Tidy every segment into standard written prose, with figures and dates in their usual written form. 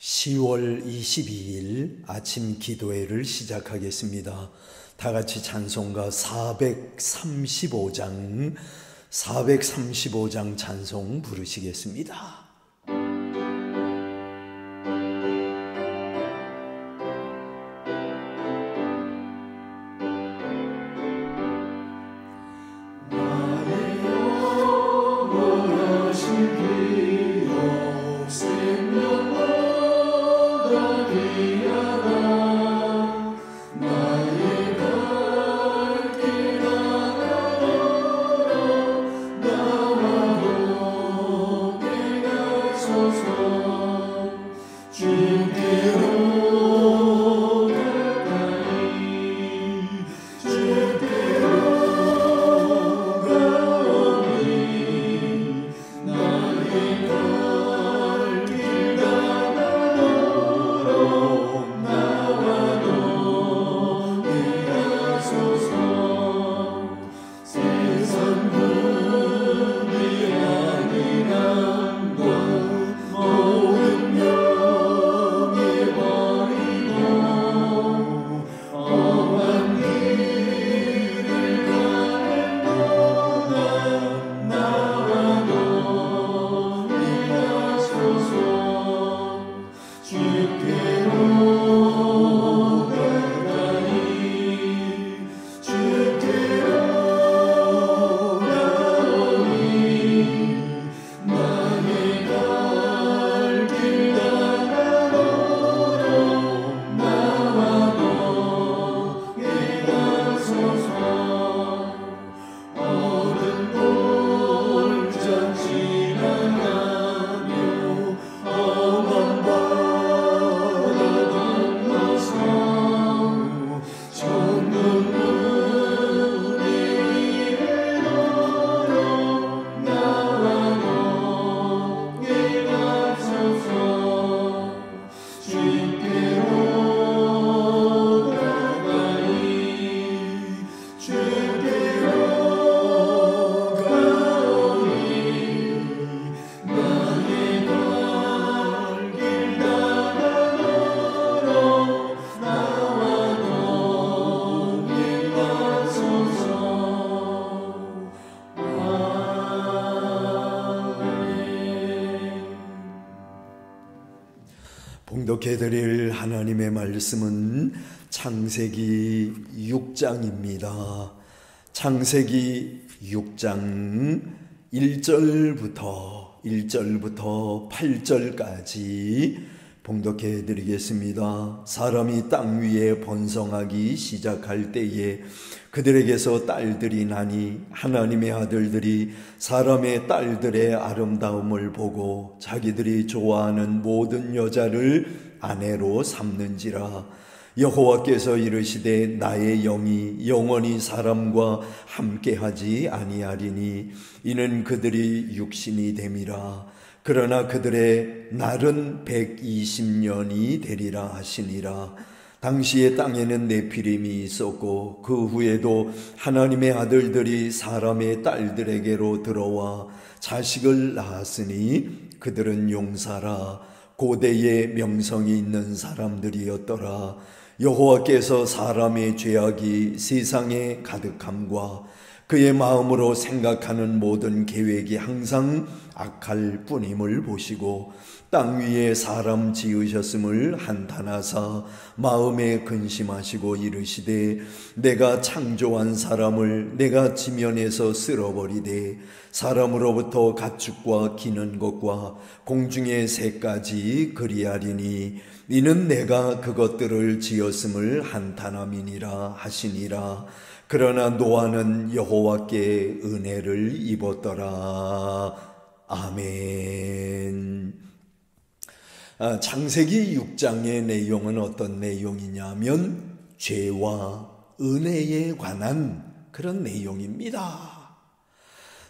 10월 22일 아침 기도회를 시작하겠습니다. 다 같이 찬송가 435장 찬송 부르시겠습니다. 봉독해드릴 하나님의 말씀은 창세기 6장입니다. 창세기 6장 1절부터 8절까지 봉독해드리겠습니다. 사람이 땅 위에 번성하기 시작할 때에 그들에게서 딸들이 나니 하나님의 아들들이 사람의 딸들의 아름다움을 보고 자기들이 좋아하는 모든 여자를 아내로 삼는지라. 여호와께서 이르시되 나의 영이 영원히 사람과 함께하지 아니하리니 이는 그들이 육신이 됨이라. 그러나 그들의 날은 120년이 되리라 하시니라. 당시에 땅에는 네피림이 있었고 그 후에도 하나님의 아들들이 사람의 딸들에게로 들어와 자식을 낳았으니 그들은 용사라 고대의 명성이 있는 사람들이었더라. 여호와께서 사람의 죄악이 세상에 가득함과 그의 마음으로 생각하는 모든 계획이 항상 악할 뿐임을 보시고 땅 위에 사람 지으셨음을 한탄하사 마음에 근심하시고 이르시되 내가 창조한 사람을 내가 지면에서 쓸어버리되 사람으로부터 가축과 기는 것과 공중의 새까지 그리하리니 이는 내가 그것들을 지었음을 한탄함이니라 하시니라. 그러나 노아는 여호와께 은혜를 입었더라. 아멘. 창세기 6장의 내용은 어떤 내용이냐면 죄와 은혜에 관한 그런 내용입니다.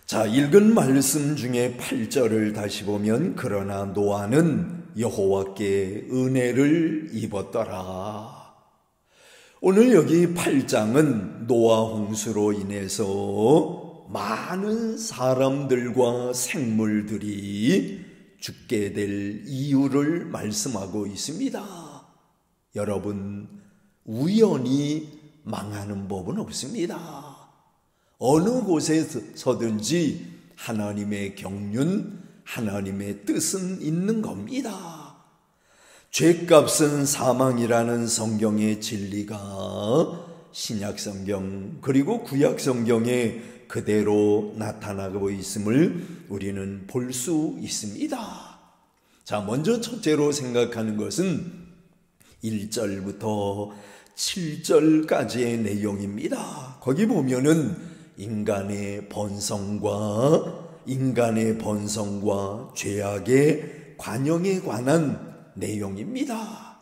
자, 읽은 말씀 중에 8절을 다시 보면 그러나 노아는 여호와께 은혜를 입었더라. 오늘 여기 8장은 노아 홍수로 인해서 많은 사람들과 생물들이 죽게 될 이유를 말씀하고 있습니다. 여러분, 우연히 망하는 법은 없습니다. 어느 곳에서든지 하나님의 경륜, 하나님의 뜻은 있는 겁니다. 죄값은 사망이라는 성경의 진리가 신약성경 그리고 구약성경에 그대로 나타나고 있음을 우리는 볼 수 있습니다. 자, 먼저 첫째로 생각하는 것은 1절부터 7절까지의 내용입니다. 거기 보면은 인간의 번성과 죄악의 관영에 관한 내용입니다.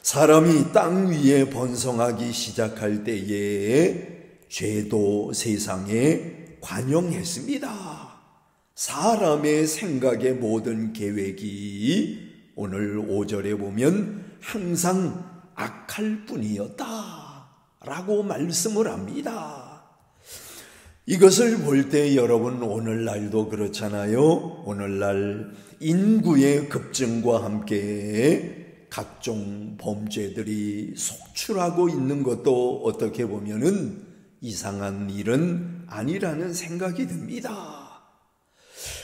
사람이 땅 위에 번성하기 시작할 때에 죄도 세상에 관영했습니다. 사람의 생각의 모든 계획이 오늘 5절에 보면 항상 악할 뿐이었다 라고 말씀을 합니다. 이것을 볼 때 여러분, 오늘날도 그렇잖아요. 오늘날 인구의 급증과 함께 각종 범죄들이 속출하고 있는 것도 어떻게 보면은 이상한 일은 아니라는 생각이 듭니다.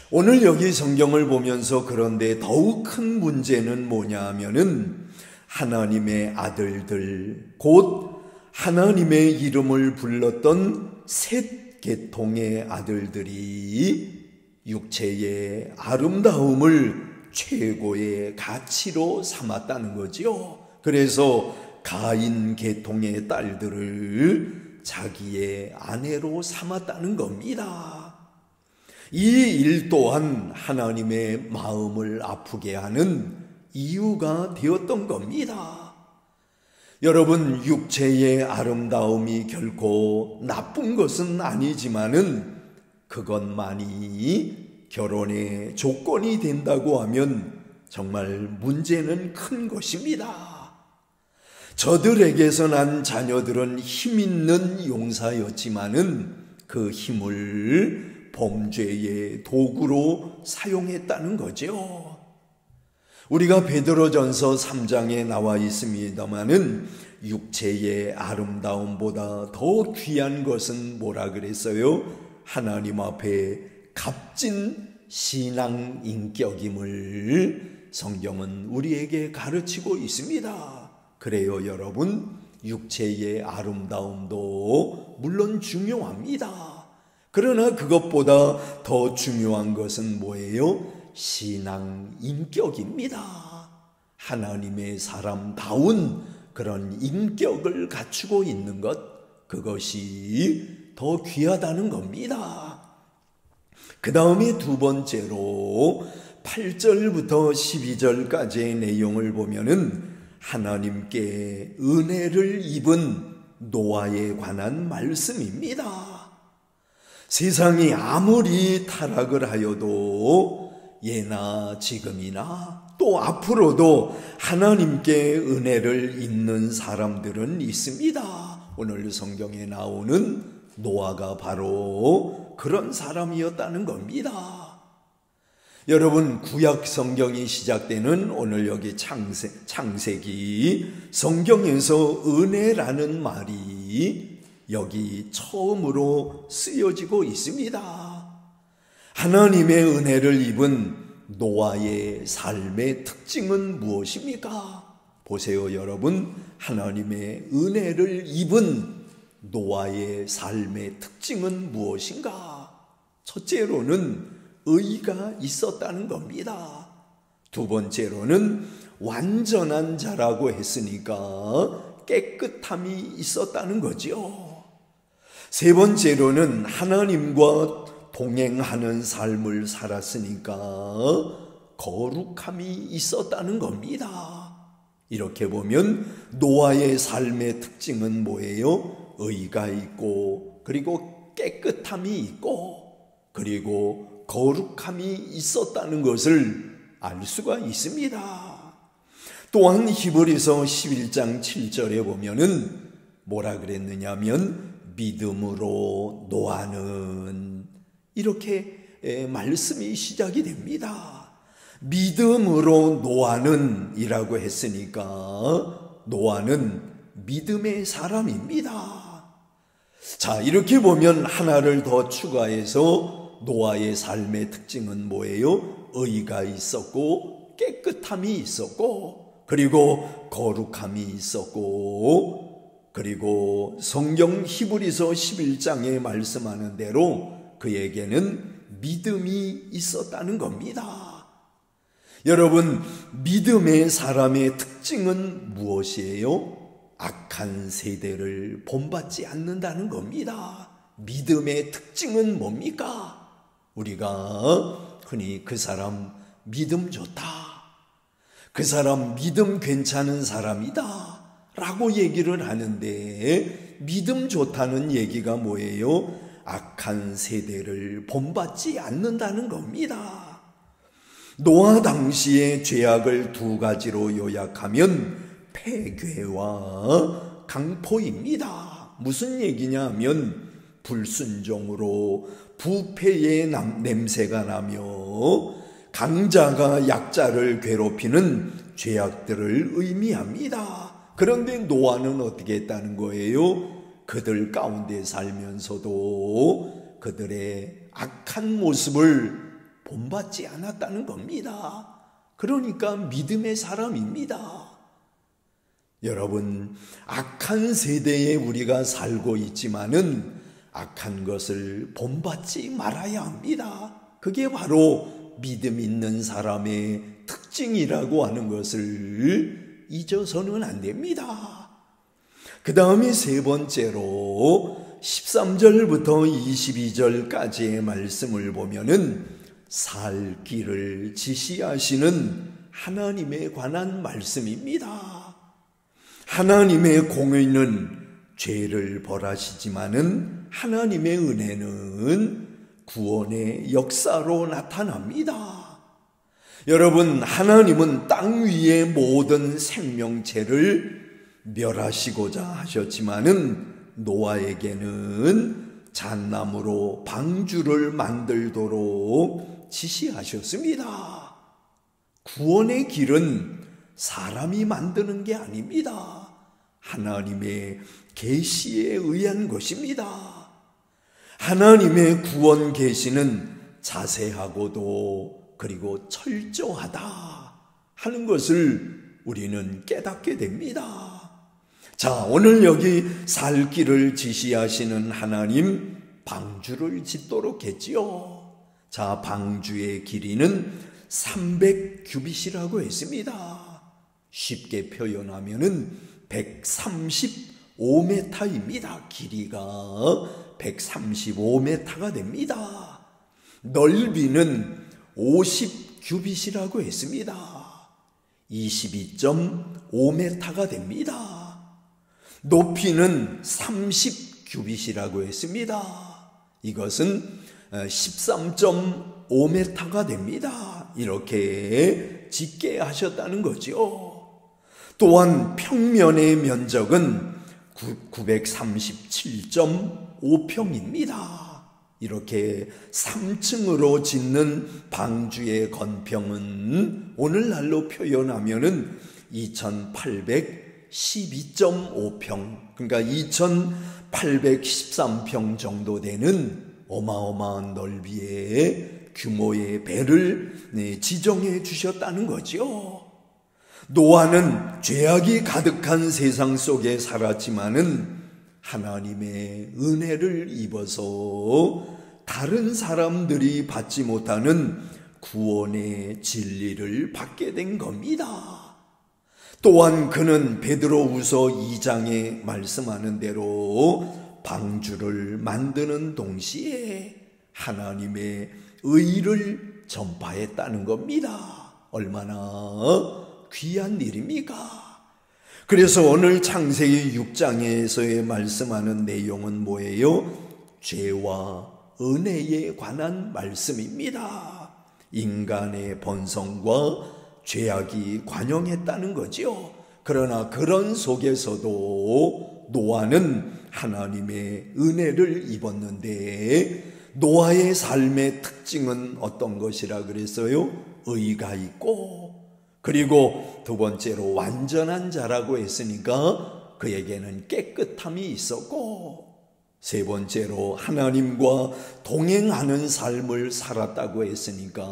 오늘 여기 성경을 보면서 그런데 더욱 큰 문제는 뭐냐 하면은 하나님의 아들들, 곧 하나님의 이름을 불렀던 셋 계통의 아들들이 육체의 아름다움을 최고의 가치로 삼았다는 거지요. 그래서 가인 계통의 딸들을 자기의 아내로 삼았다는 겁니다. 이 일 또한 하나님의 마음을 아프게 하는 이유가 되었던 겁니다. 여러분, 육체의 아름다움이 결코 나쁜 것은 아니지만은 그것만이 결혼의 조건이 된다고 하면 정말 문제는 큰 것입니다. 저들에게서 난 자녀들은 힘 있는 용사였지만은 그 힘을 범죄의 도구로 사용했다는 거죠. 우리가 베드로전서 3장에 나와 있습니다마는 육체의 아름다움보다 더 귀한 것은 뭐라 그랬어요? 하나님 앞에 값진 신앙 인격임을 성경은 우리에게 가르치고 있습니다. 그래요, 여러분, 육체의 아름다움도 물론 중요합니다. 그러나 그것보다 더 중요한 것은 뭐예요? 신앙 인격입니다. 하나님의 사람다운 그런 인격을 갖추고 있는 것, 그것이 더 귀하다는 겁니다. 그 다음에 두 번째로 8절부터 12절까지의 내용을 보면은 하나님께 은혜를 입은 노아에 관한 말씀입니다. 세상이 아무리 타락을 하여도 예나 지금이나 또 앞으로도 하나님께 은혜를 입는 사람들은 있습니다. 오늘 성경에 나오는 노아가 바로 그런 사람이었다는 겁니다. 여러분, 구약 성경이 시작되는 오늘 여기 창세기 성경에서 은혜라는 말이 여기 처음으로 쓰여지고 있습니다. 하나님의 은혜를 입은 노아의 삶의 특징은 무엇입니까? 보세요, 여러분. 하나님의 은혜를 입은 노아의 삶의 특징은 무엇인가? 첫째로는 의가 있었다는 겁니다. 두 번째로는 완전한 자라고 했으니까 깨끗함이 있었다는 거죠. 세 번째로는 하나님과 동행하는 삶을 살았으니까 거룩함이 있었다는 겁니다. 이렇게 보면 노아의 삶의 특징은 뭐예요? 의가 있고, 그리고 깨끗함이 있고, 그리고 거룩함이 있었다는 것을 알 수가 있습니다. 또한 히브리서 11장 7절에 보면은 뭐라 그랬느냐면 믿음으로 노아는 이렇게 말씀이 시작이 됩니다. 믿음으로 노아는 이라고 했으니까 노아는 믿음의 사람입니다. 자, 이렇게 보면 하나를 더 추가해서 노아의 삶의 특징은 뭐예요? 의가 있었고 깨끗함이 있었고 그리고 거룩함이 있었고 그리고 성경 히브리서 11장에 말씀하는 대로 그에게는 믿음이 있었다는 겁니다. 여러분, 믿음의 사람의 특징은 무엇이에요? 악한 세대를 본받지 않는다는 겁니다. 믿음의 특징은 뭡니까? 우리가 흔히 그 사람 믿음 좋다, 그 사람 믿음 괜찮은 사람이다 라고 얘기를 하는데, 믿음 좋다는 얘기가 뭐예요? 악한 세대를 본받지 않는다는 겁니다. 노아 당시의 죄악을 두 가지로 요약하면 폐괴와 강포입니다. 무슨 얘기냐 하면 불순종으로 부패의 냄새가 나며 강자가 약자를 괴롭히는 죄악들을 의미합니다. 그런데 노아는 어떻게 했다는 거예요? 그들 가운데 살면서도 그들의 악한 모습을 본받지 않았다는 겁니다. 그러니까 믿음의 사람입니다. 여러분, 악한 세대에 우리가 살고 있지만은 악한 것을 본받지 말아야 합니다. 그게 바로 믿음 있는 사람의 특징이라고 하는 것을 잊어서는 안 됩니다. 그 다음에 세 번째로 13절부터 22절까지의 말씀을 보면은 살 길을 지시하시는 하나님에 관한 말씀입니다. 하나님의 공의는 죄를 벌하시지만은 하나님의 은혜는 구원의 역사로 나타납니다. 여러분, 하나님은 땅 위의 모든 생명체를 멸하시고자 하셨지만은 노아에게는 잣나무로 방주를 만들도록 지시하셨습니다. 구원의 길은 사람이 만드는 게 아닙니다. 하나님의 계시에 의한 것입니다. 하나님의 구원 계시는 자세하고도 그리고 철저하다 하는 것을 우리는 깨닫게 됩니다. 자, 오늘 여기 살 길을 지시하시는 하나님, 방주를 짓도록 했지요. 자, 방주의 길이는 300규빗이라고 했습니다. 쉽게 표현하면은 135m입니다. 길이가 135m가 됩니다. 넓이는 50규빗이라고 했습니다. 22.5m가 됩니다. 높이는 30규빗이라고 했습니다. 이것은 13.5m가 됩니다. 이렇게 짓게 하셨다는 거죠. 또한 평면의 면적은 937.5평입니다. 이렇게 3층으로 짓는 방주의 건평은 오늘날로 표현하면은 2812.5평, 그러니까 2813평 정도 되는 어마어마한 넓이의 규모의 배를 지정해 주셨다는 거죠. 노아는 죄악이 가득한 세상 속에 살았지만은 하나님의 은혜를 입어서 다른 사람들이 받지 못하는 구원의 진리를 받게 된 겁니다. 또한 그는 베드로후서 2장에 말씀하는 대로 방주를 만드는 동시에 하나님의 의를 전파했다는 겁니다. 얼마나 귀한 일입니까? 그래서 오늘 창세기 6장에서의 말씀하는 내용은 뭐예요? 죄와 은혜에 관한 말씀입니다. 인간의 본성과 죄악이 관영했다는 거죠. 그러나 그런 속에서도 노아는 하나님의 은혜를 입었는데, 노아의 삶의 특징은 어떤 것이라 그랬어요? 의가 있고, 그리고 두 번째로 완전한 자라고 했으니까 그에게는 깨끗함이 있었고, 세 번째로 하나님과 동행하는 삶을 살았다고 했으니까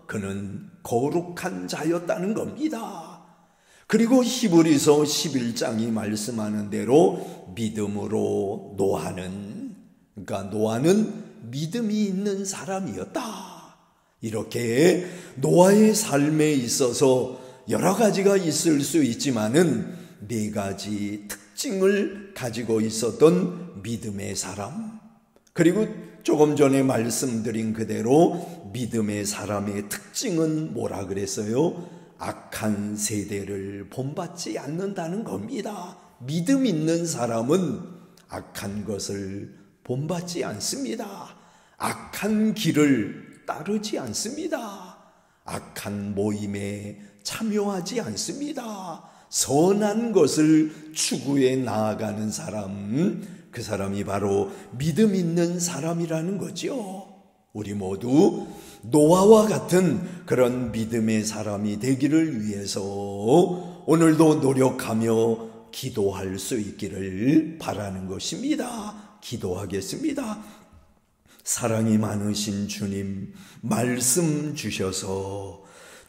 그는 거룩한 자였다는 겁니다. 그리고 히브리서 11장이 말씀하는 대로 믿음으로 노아는, 그러니까 노아는 믿음이 있는 사람이었다. 이렇게 노아의 삶에 있어서 여러 가지가 있을 수 있지만은 네 가지 특징을 가지고 있었던 믿음의 사람, 그리고 조금 전에 말씀드린 그대로 믿음의 사람의 특징은 뭐라 그랬어요? 악한 세대를 본받지 않는다는 겁니다. 믿음 있는 사람은 악한 것을 본받지 않습니다. 악한 길을 따르지 않습니다. 악한 모임에 참여하지 않습니다. 선한 것을 추구해 나아가는 사람, 그 사람이 바로 믿음 있는 사람이라는 거죠. 우리 모두 노아와 같은 그런 믿음의 사람이 되기를 위해서 오늘도 노력하며 기도할 수 있기를 바라는 것입니다. 기도하겠습니다. 사랑이 많으신 주님, 말씀 주셔서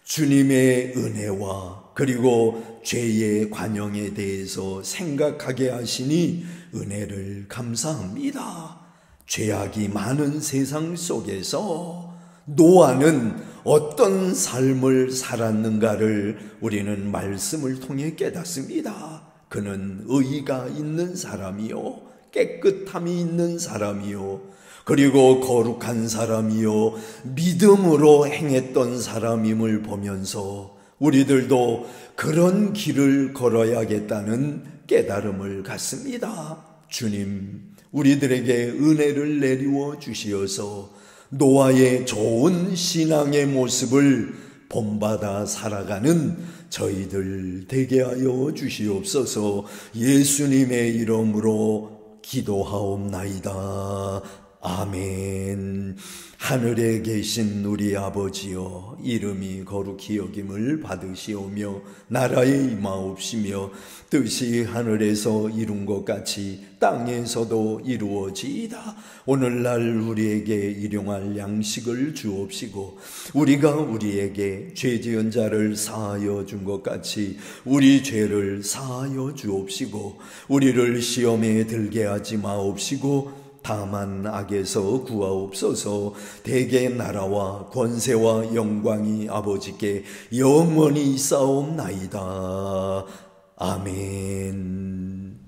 주님의 은혜와 그리고 죄의 관영에 대해서 생각하게 하시니 은혜를 감사합니다. 죄악이 많은 세상 속에서 노아는 어떤 삶을 살았는가를 우리는 말씀을 통해 깨닫습니다. 그는 의가 있는 사람이요, 깨끗함이 있는 사람이요, 그리고 거룩한 사람이요, 믿음으로 행했던 사람임을 보면서 우리들도 그런 길을 걸어야겠다는 깨달음을 갖습니다. 주님, 우리들에게 은혜를 내리워 주시어서 노아의 좋은 신앙의 모습을 본받아 살아가는 저희들 되게 하여 주시옵소서. 예수님의 이름으로 기도하옵나이다. 아멘. 하늘에 계신 우리 아버지여, 이름이 거룩히 여김을 받으시오며 나라에 임하옵시며 뜻이 하늘에서 이룬 것 같이 땅에서도 이루어지이다. 오늘날 우리에게 일용할 양식을 주옵시고 우리가 우리에게 죄 지은 자를 사하여 준 것 같이 우리 죄를 사하여 주옵시고 우리를 시험에 들게 하지 마옵시고 다만 악에서 구하옵소서. 대개 나라와 권세와 영광이 아버지께 영원히 있사옵나이다. 아멘.